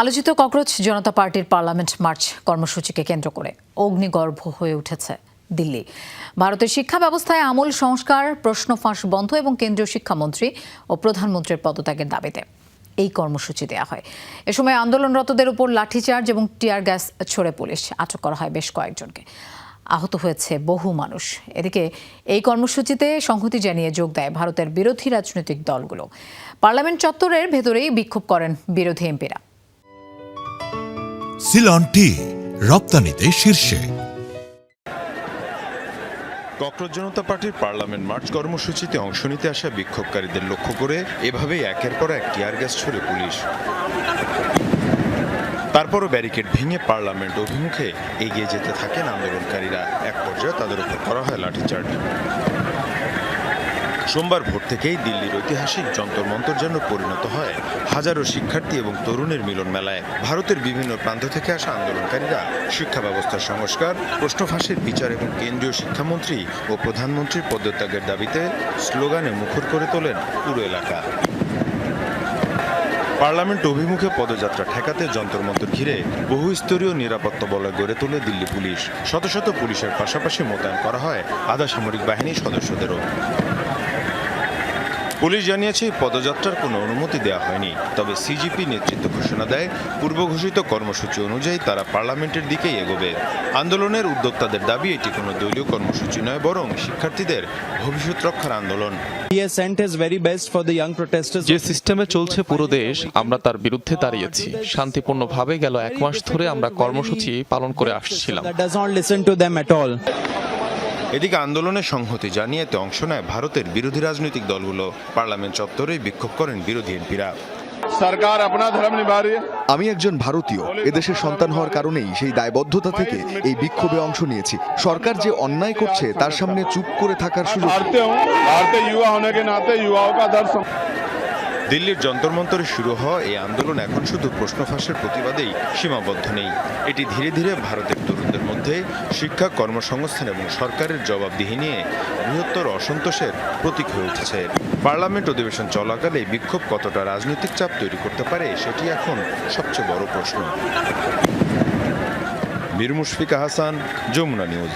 আলোচিত ককরোচ জনতা পার্টির parliament March কর্মসূচিকে কেন্দ্র করে অগ্নিগর্ভ হয়ে উঠেছে দিল্লি। ভারতের শিক্ষা ব্যবস্থায় আমূল সংস্কার, প্রশ্ন ফাঁস বন্ধ এবং কেন্দ্রীয় শিক্ষামন্ত্রী ও প্রধানমন্ত্রীর পদত্যাগের দাবিতে এই কর্মসূচি দেওয়া হয়। এ সময় আন্দোলনরতদের উপর লাঠিচার্জ এবং টিয়ার গ্যাস ছোড়ে পুলিশ। আটক করা হয় বেশ কয়েকজনকে। আহত হয়েছে বহু মানুষ। এদিকে এই কর্মসূচিতে সংহতি জানিয়ে যোগ দেয় ভারতের বিরোধী রাজনৈতিক দলগুলো। পার্লামেন্ট চত্বরের ভেতরেই বিক্ষোভ করেন বিরোধী এমপিরা। সিলন টি রপ্তানিতে শীর্ষে। ককরোচ জনতা পার্টির পার্লামেন্ট মার্চ কর্মসূচিতে অংশ নিতে আসা বিক্ষোভকারীদের লক্ষ্য করে এভাবেই একের পর এক টিয়ার গ্যাস ছুড়ে পুলিশ। তারপরও ব্যারিকেড ভেঙে পার্লামেন্ট অভিমুখে এগিয়ে যেতে থাকেন আন্দোলনকারীরা। এক পর্যায়ে তাদের উপর করা হয় লাঠিচার্জ। সোমবার ভোর থেকেই দিল্লির ঐতিহাসিক যন্তর মন্তর যেন পরিণত হয় হাজারো শিক্ষার্থী এবং তরুণের মিলন মেলায়। ভারতের বিভিন্ন প্রান্ত থেকে আসা আন্দোলনকারীরা শিক্ষা ব্যবস্থার সংস্কার, প্রশ্ন ফাঁসের বিচার এবং কেন্দ্রীয় শিক্ষামন্ত্রী ও প্রধানমন্ত্রীর পদত্যাগের দাবিতে স্লোগানে মুখর করে তোলেন পুরো এলাকা। পার্লামেন্ট অভিমুখে পদযাত্রা ঠেকাতে যন্তর মন্তর ঘিরে বহু স্তরীয় নিরাপত্তা বলয় গড়ে তোলে দিল্লি পুলিশ। শত শত পুলিশের পাশাপাশি মোতায়েন করা হয় আধা সামরিক বাহিনীর সদস্যদেরও। পুলিশ জানিয়েছে পদযাত্রার কোনো অনুমতি দেওয়া হয়নি, তবে সিজিপি নেতৃত্ব ঘোষণা দেয় পূর্ব ঘোষিত কর্মসূচি অনুযায়ী তারা পার্লামেন্টের দিকেই এগোবে। আন্দোলনের উদ্যোক্তাদের দাবি এটি কোনো দলীয় কর্মসূচি নয়, বরং শিক্ষার্থীদের ভবিষ্যৎ রক্ষার আন্দোলন। যে সিস্টেমে চলছে পুরো দেশ, আমরা তার বিরুদ্ধে দাঁড়িয়েছি। শান্তিপূর্ণভাবে গেল 1 মাস ধরে আমরা কর্মসূচি পালন করে আসছিলাম। এদিকে আন্দোলনের সংহতি জানিয়ে এতে অংশ নেয় ভারতের বিরোধী রাজনৈতিক দলগুলো। পার্লামেন্ট চত্বরে বিক্ষোভ করেন বিরোধী এমপিরা। সরকার আপনা ধর্ম নিভা রহি হ্যায়। আমি একজন ভারতীয়, এদেশের সন্তান হওয়ার কারণেই সেই দায়বদ্ধতা থেকে এই বিক্ষোভে অংশ নিয়েছি। সরকার যে অন্যায় করছে তার সামনে চুপ করে থাকার সুযোগ। ভারতীয় युवा होने के नाते युवाओं का दर्द। দিল্লির যন্তর মন্তরে শুরু হওয়া এই আন্দোলন এখন শুধু প্রশ্ন ফাঁসের প্রতিবাদেই সীমাবদ্ধ নেই। এটি ধীরে ধীরে ভারতের তরুণদের মধ্যে শিক্ষা, কর্মসংস্থান এবং সরকারের জবাবদিহি নিয়ে বৃহত্তর অসন্তোষের প্রতীক হয়ে উঠেছে। পার্লামেন্ট অধিবেশন চলাকালে বিক্ষোভ কতটা রাজনৈতিক চাপ তৈরি করতে পারে সেটি এখন সবচেয়ে বড় প্রশ্ন। মীর মুশফিকা হাসান, যমুনা নিউজ।